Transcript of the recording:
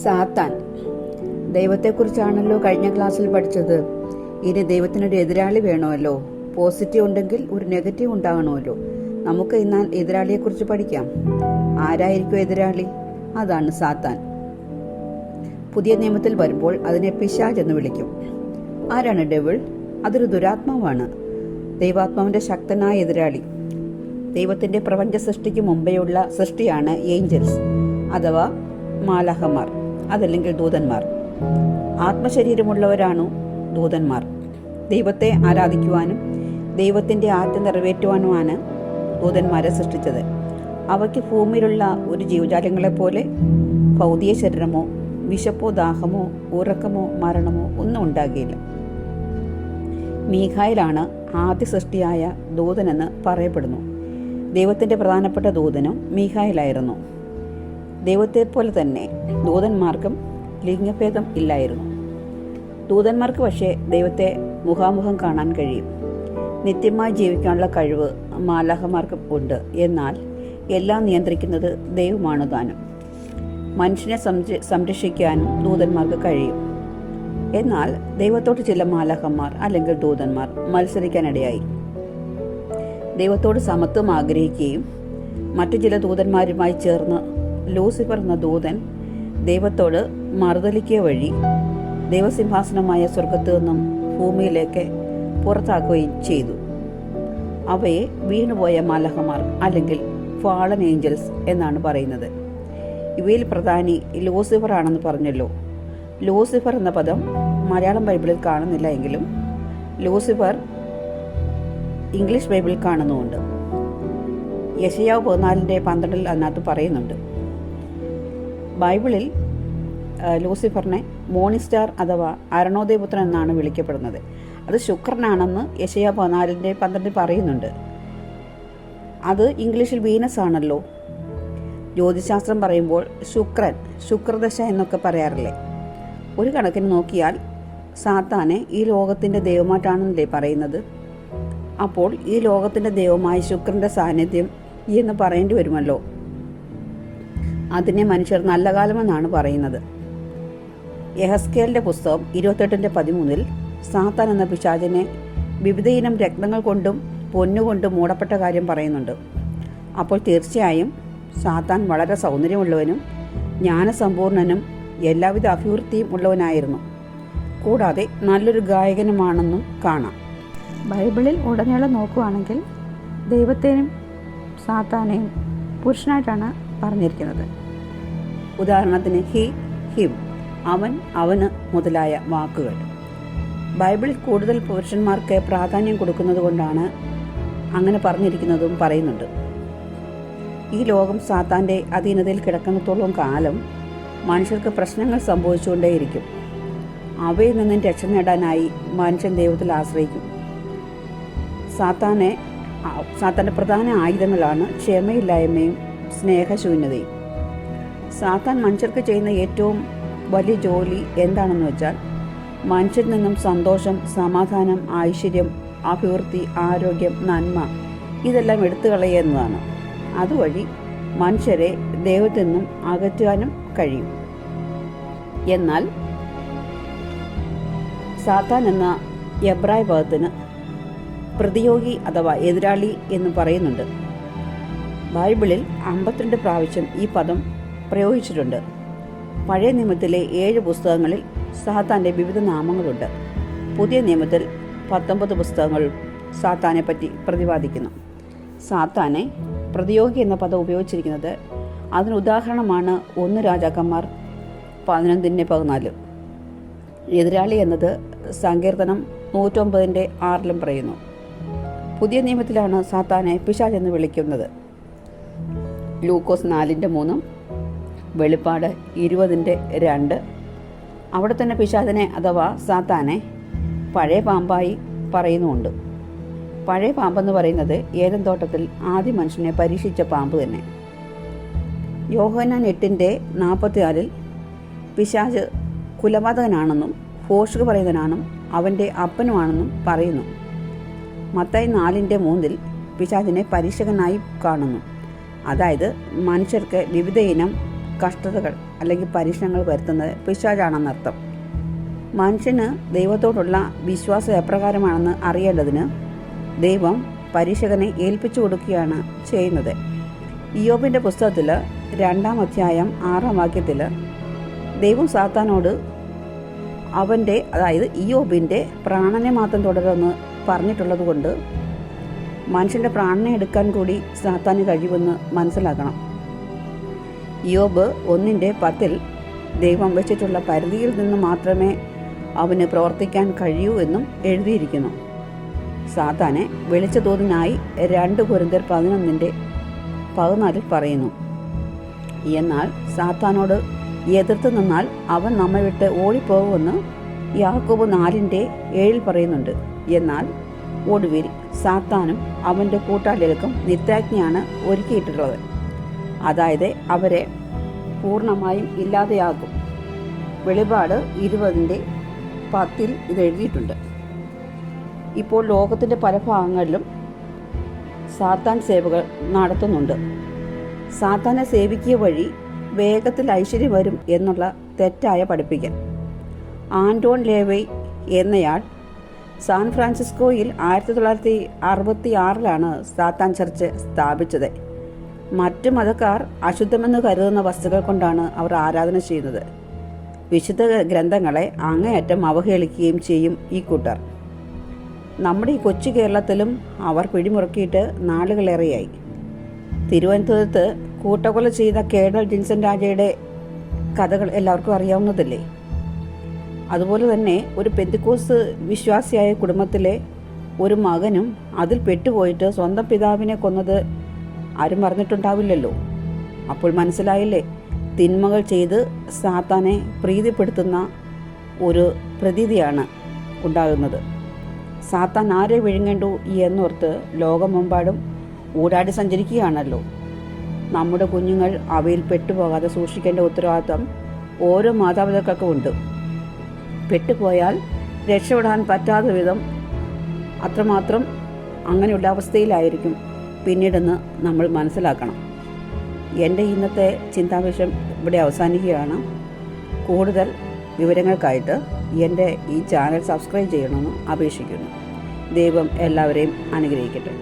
സാത്താൻ. ദൈവത്തെക്കുറിച്ചാണല്ലോ കഴിഞ്ഞ ക്ലാസ്സിൽ പഠിച്ചത്. ഇനി ദൈവത്തിനൊരു എതിരാളി വേണമല്ലോ. പോസിറ്റീവ് ഉണ്ടെങ്കിൽ ഒരു നെഗറ്റീവ് ഉണ്ടാകണമല്ലോ. നമുക്ക് ഇന്ന് എതിരാളിയെക്കുറിച്ച് പഠിക്കാം. ആരായിരിക്കും എതിരാളി? അതാണ് സാത്താൻ. പുതിയ നിയമത്തിൽ വരുമ്പോൾ അതിനെ പിശാച് എന്ന് വിളിക്കും. ആരാണ് ഡെവിൾ? അതൊരു ദുരാത്മാവാണ്, ദൈവാത്മാവിന്റെ ശക്തനായ എതിരാളി. ദൈവത്തിന്റെ പ്രപഞ്ച സൃഷ്ടിക്ക് മുമ്പേയുള്ള സൃഷ്ടിയാണ് ഏഞ്ചൽസ് അഥവാ മാലാഖമാർ, അതല്ലെങ്കിൽ ദൂതന്മാർ. ആത്മശരീരമുള്ളവരാണു ദൂതന്മാർ. ദൈവത്തെ ആരാധിക്കുവാനും ദൈവത്തിന്റെ ആജ്ഞ നിറവേറ്റുവാനുമാണ് ദൂതന്മാരെ സൃഷ്ടിച്ചത്. അവയ്ക്ക് ഭൂമിയിലുള്ള ഒരു ജീവജാലങ്ങളെപ്പോലെ ഭൗതിക ശരീരമോ വിശപ്പോ ദാഹമോ ഉറക്കമോ മരണമോ ഒന്നും ഉണ്ടാകില്ല. മീഖായേലാണ് ആദ്യ സൃഷ്ടിയായ ദൂതനെന്ന് പറയപ്പെടുന്നു. ദൈവത്തിന്റെ പ്രധാനപ്പെട്ട ദൂതനും മീഖായേലായിരുന്നു. ദൈവത്തെപ്പോലെ തന്നെ ദൂതന്മാർക്കും ലിംഗഭേദം ഇല്ലായിരുന്നു. ദൂതന്മാർക്ക് പക്ഷേ ദൈവത്തെ മുഖാമുഖം കാണാൻ കഴിയും. നിത്യമായി ജീവിക്കാനുള്ള കഴിവ് മാലാഖമാർക്കും ഉണ്ട്. എന്നാൽ എല്ലാം നിയന്ത്രിക്കുന്നത് ദൈവമാണ് താനും. മനുഷ്യനെ സംരക്ഷിക്കാനും ദൂതന്മാർക്ക് കഴിയും. എന്നാൽ ദൈവത്തോട് ചില മാലാഖമാർ അല്ലെങ്കിൽ ദൂതന്മാർ മത്സരിക്കാനിടയായി. ദൈവത്തോട് സമത്വം ആഗ്രഹിക്കുകയും മറ്റു ചില ദൂതന്മാരുമായി ചേർന്ന് ലൂസിഫർ എന്ന ദൂതൻ ദൈവത്തോട് മറുതലിക്കുക വഴി ദൈവസിംഹാസനമായ സ്വർഗത്തു നിന്നും ഭൂമിയിലേക്ക് പുറത്താക്കുകയും ചെയ്തു. അവയെ വീണുപോയ മാലാഖമാർ അല്ലെങ്കിൽ ഫാളൻ ഏഞ്ചൽസ് എന്നാണ് പറയുന്നത്. ഇവയിൽ പ്രധാനി ലൂസിഫർ ആണെന്ന് പറഞ്ഞല്ലോ. ലൂസിഫർ എന്ന പദം മലയാളം ബൈബിളിൽ കാണുന്നില്ല എങ്കിലും ലൂസിഫർ ഇംഗ്ലീഷ് ബൈബിളിൽ കാണുന്നുമുണ്ട്. യെശയ്യാവ് 14:12 അതിനകത്ത് പറയുന്നുണ്ട്. ബൈബിളിൽ ലൂസിഫറിനെ മോർണിംഗ് സ്റ്റാർ അഥവാ അരുണോദയപുത്രൻ എന്നാണ് വിളിക്കപ്പെടുന്നത്. അത് ശുക്രനാണെന്ന് യെശയ്യാവ് 14:12 പറയുന്നുണ്ട്. അത് ഇംഗ്ലീഷിൽ വീനസ് ആണല്ലോ. ജ്യോതിശാസ്ത്രം പറയുമ്പോൾ ശുക്രദശ എന്നൊക്കെ പറയാറില്ലേ. ഒരു കണക്കിന് നോക്കിയാൽ സാത്താനെ ഈ ലോകത്തിൻ്റെ ദൈവമായിട്ടാണല്ലേ പറയുന്നത്. അപ്പോൾ ഈ ലോകത്തിൻ്റെ ദൈവമായ ശുക്രൻ്റെ സാന്നിധ്യം എന്ന് പറയേണ്ടി വരുമല്ലോ. അതിനെ മനുഷ്യർ നല്ല കാലമെന്നാണ് പറയുന്നത്. യെഹസ്കേലിൻ്റെ പുസ്തകം 28:13 സാത്താൻ എന്ന പിശാചിനെ വിവിധയിനം രത്നങ്ങൾ കൊണ്ടും പൊന്നുകൊണ്ടും മൂടപ്പെട്ട കാര്യം പറയുന്നുണ്ട്. അപ്പോൾ തീർച്ചയായും സാത്താൻ വളരെ സൗന്ദര്യമുള്ളവനും ജ്ഞാനസമ്പൂർണനും എല്ലാവിധ അഭിവൃദ്ധിയും ഉള്ളവനായിരുന്നു. കൂടാതെ നല്ലൊരു ഗായകനുമാണെന്നും കാണാം. ബൈബിളിൽ ഉടനീളം നോക്കുകയാണെങ്കിൽ ദൈവത്തെയും സാത്താനെയും പുരുഷനായിട്ടാണ് പറഞ്ഞിരിക്കുന്നത്. ഉദാഹരണത്തിന് ഹി, ഹിം, അവൻ, അവന് മുതലായ വാക്കുകൾ. ബൈബിളിൽ കൂടുതൽ പുരുഷന്മാർക്ക് പ്രാധാന്യം കൊടുക്കുന്നത് കൊണ്ടാണ് അങ്ങനെ പറഞ്ഞിരിക്കുന്നതും പറയുന്നുണ്ട്. ഈ ലോകം സാത്താൻ്റെ അധീനതയിൽ കിടക്കുന്നിടത്തോളം കാലം മനുഷ്യർക്ക് പ്രശ്നങ്ങൾ സംഭവിച്ചുകൊണ്ടേയിരിക്കും. അവയിൽ നിന്നും രക്ഷ നേടാനായി മനുഷ്യൻ ദൈവത്തിൽ ആശ്രയിക്കും. സാത്താൻ്റെ പ്രധാന ആയുധങ്ങളാണ് ക്ഷമയില്ലായ്മയും സ്നേഹശൂന്യതയും. സാത്താൻ മനുഷ്യർക്ക് ചെയ്യുന്ന ഏറ്റവും വലിയ ജോലി എന്താണെന്ന് വെച്ചാൽ മനുഷ്യരിൽ നിന്നും സന്തോഷം, സമാധാനം, ഐശ്വര്യം, അഭിവൃദ്ധി, ആരോഗ്യം, നന്മ ഇതെല്ലാം എടുത്തു കളയുക എന്നതാണ്. അതുവഴി മനുഷ്യരെ ദൈവത്തിൽ നിന്നും അകറ്റാനും കഴിയും. എന്നാൽ സാത്താൻ എന്ന എബ്രായ പദത്തിന് പ്രതിയോഗി അഥവാ എതിരാളി എന്ന് പറയുന്നുണ്ട്. ബൈബിളിൽ 52 പ്രാവശ്യം ഈ പദം പ്രയോഗിച്ചിട്ടുണ്ട്. പഴയ നിയമത്തിലെ 7 പുസ്തകങ്ങളിൽ സാത്താൻ്റെ വിവിധ നാമങ്ങളുണ്ട്. പുതിയ നിയമത്തിൽ 19 പുസ്തകങ്ങൾ സാത്താനെ പറ്റി പ്രതിപാദിക്കുന്നു. സാത്താനെ പ്രതിയോഗി എന്ന പദം ഉപയോഗിച്ചിരിക്കുന്നത് അതിന് ഉദാഹരണമാണ് 1 രാജാക്കന്മാർ 11:14. എതിരാളി എന്നത് സങ്കീർത്തനം 109:6 പറയുന്നു. പുതിയ നിയമത്തിലാണ് സാത്താനെ പിശാച് എന്ന് വിളിക്കുന്നത്. ലൂക്കോസ് 4:3, വെളിപ്പാട് 20:2. അവിടെ തന്നെ പിശാചിനെ അഥവാ സാത്താനെ പഴയ പാമ്പായി പറയുന്നുമുണ്ട്. പഴയ പാമ്പെന്ന് പറയുന്നത് ഏദൻ തോട്ടത്തിൽ ആദ്യ മനുഷ്യനെ പരീക്ഷിച്ച പാമ്പ് തന്നെ. യോഹന്നാൻ 8:44 പിശാച് കുലപാതകനാണെന്നും ഭോഷ്ക് പറയുന്നവനാണെന്നും അവൻ്റെ അപ്പനുമാണെന്നും പറയുന്നു. മത്തായി 4:3 പിശാചിനെ പരീക്ഷകനായി കാണുന്നു. അതായത് മനുഷ്യർക്ക് വിവിധ ഇനം കഷ്ടതകൾ അല്ലെങ്കിൽ പരീക്ഷണങ്ങൾ വരുത്തുന്നത് പിശാചാണെന്നർത്ഥം. മനുഷ്യന് ദൈവത്തോടുള്ള വിശ്വാസം എപ്രകാരമാണെന്ന് അറിയേണ്ടതിന് ദൈവം പരീക്ഷകനെ ഏൽപ്പിച്ചു കൊടുക്കുകയാണ് ചെയ്യുന്നത്. ഇയ്യോബിൻ്റെ പുസ്തകത്തിൽ 2-ാം അധ്യായം 6-ാം വാക്യത്തിൽ ദൈവം സാത്താനോട് അവൻ്റെ, അതായത് ഇയ്യോബിൻ്റെ പ്രാണനെ മാത്രം തുടരുമെന്ന് പറഞ്ഞിട്ടുള്ളത് കൊണ്ട് മനുഷ്യൻ്റെ പ്രാണനെ എടുക്കാൻ കൂടി സാത്താന് കഴിയുമെന്ന് മനസ്സിലാക്കണം. ഇയ്യോബ് 1:10 ദൈവം വെച്ചിട്ടുള്ള പരിധിയിൽ നിന്ന് മാത്രമേ അവന് പ്രവർത്തിക്കാൻ കഴിയൂ എന്നും എഴുതിയിരിക്കുന്നു. സാത്താനെ വിളിച്ച തോതിനായി 2 കൊരിന്ത്യർ 11:14 പറയുന്നു. എന്നാൽ സാത്താനോട് എതിർത്ത് നിന്നാൽ അവൻ നമ്മെ വിട്ട് ഓടിപ്പോകുമെന്ന് യാക്കോബ് 4:7 പറയുന്നുണ്ട്. എന്നാൽ ഒടുവിൽ സാത്താനും അവൻ്റെ കൂട്ടാളികൾക്കും നിത്യാജ്ഞയാണ് ഒരുക്കിയിട്ടുള്ളത്. അതായത് അവരെ പൂർണ്ണമായും ഇല്ലാതെയാകും. വെളിപാട് 20:10 ഇത് എഴുതിയിട്ടുണ്ട്. ഇപ്പോൾ ലോകത്തിൻ്റെ പല ഭാഗങ്ങളിലും സാത്താൻ സേവകൾ നടത്തുന്നുണ്ട്. സാത്താനെ സേവിക്കുക വഴി വേഗത്തിൽ ഐശ്വര്യം വരും എന്നുള്ള തെറ്റായ പഠിപ്പിക്കൽ. ആൻറ്റോൺ ലേവൈ എന്നയാൾ സാൻ ഫ്രാൻസിസ്കോയിൽ 1966 സാത്താൻ ചർച്ച് സ്ഥാപിച്ചത്. മറ്റ് മതക്കാർ അശുദ്ധമെന്ന് കരുതുന്ന വസ്തുക്കൾ കൊണ്ടാണ് അവർ ആരാധന ചെയ്യുന്നത്. വിശുദ്ധ ഗ്രന്ഥങ്ങളെ അങ്ങേയറ്റം അവഹേളിക്കുകയും ചെയ്യും ഈ കൂട്ടർ. നമ്മുടെ ഈ കൊച്ചു കേരളത്തിലും അവർ പിടിമുറുക്കിയിട്ട് നാളുകളേറെയായി. തിരുവനന്തപുരത്ത് കൂട്ടക്കൊല ചെയ്ത കേണൽ ജിൻസൺ രാജയുടെ കഥകൾ എല്ലാവർക്കും അറിയാവുന്നതല്ലേ. അതുപോലെ തന്നെ ഒരു പെന്തിക്കോസ് വിശ്വാസിയായ കുടുംബത്തിലെ ഒരു മകനും അതിൽ പെട്ടുപോയിട്ട് സ്വന്തം പിതാവിനെ കൊന്നത് ആരും പറഞ്ഞിട്ടുണ്ടാവില്ലല്ലോ. അപ്പോൾ മനസ്സിലായില്ലേ, തിന്മകൾ ചെയ്ത് സാത്താനെ പ്രീതിപ്പെടുത്തുന്ന ഒരു പ്രതീതിയാണ് ഉണ്ടാകുന്നത്. സാത്താൻ ആരെ വിഴുങ്ങേണ്ടു എന്നോർത്ത് ലോകമെമ്പാടും ഊടാടി സഞ്ചരിക്കുകയാണല്ലോ. നമ്മുടെ കുഞ്ഞുങ്ങൾ അവയിൽ പെട്ടുപോകാതെ സൂക്ഷിക്കേണ്ട ഉത്തരവാദിത്വം ഓരോ മാതാപിതാക്കൾക്കും ഉണ്ട്. പെട്ടുപോയാൽ രക്ഷപ്പെടാൻ പറ്റാത്ത വിധം അത്രമാത്രം അങ്ങനെയുള്ള അവസ്ഥയിലായിരിക്കും പിന്നീടെന്ന് നമ്മൾ മനസ്സിലാക്കണം. എൻ്റെ ഇന്നത്തെ ചിന്താവിഷയം ഇവിടെ അവസാനിക്കുകയാണ്. കൂടുതൽ വിവരങ്ങൾക്കായിട്ട് എൻ്റെ ഈ ചാനൽ സബ്സ്ക്രൈബ് ചെയ്യണമെന്ന് അപേക്ഷിക്കുന്നു. ദൈവം എല്ലാവരെയും അനുഗ്രഹിക്കട്ടെ.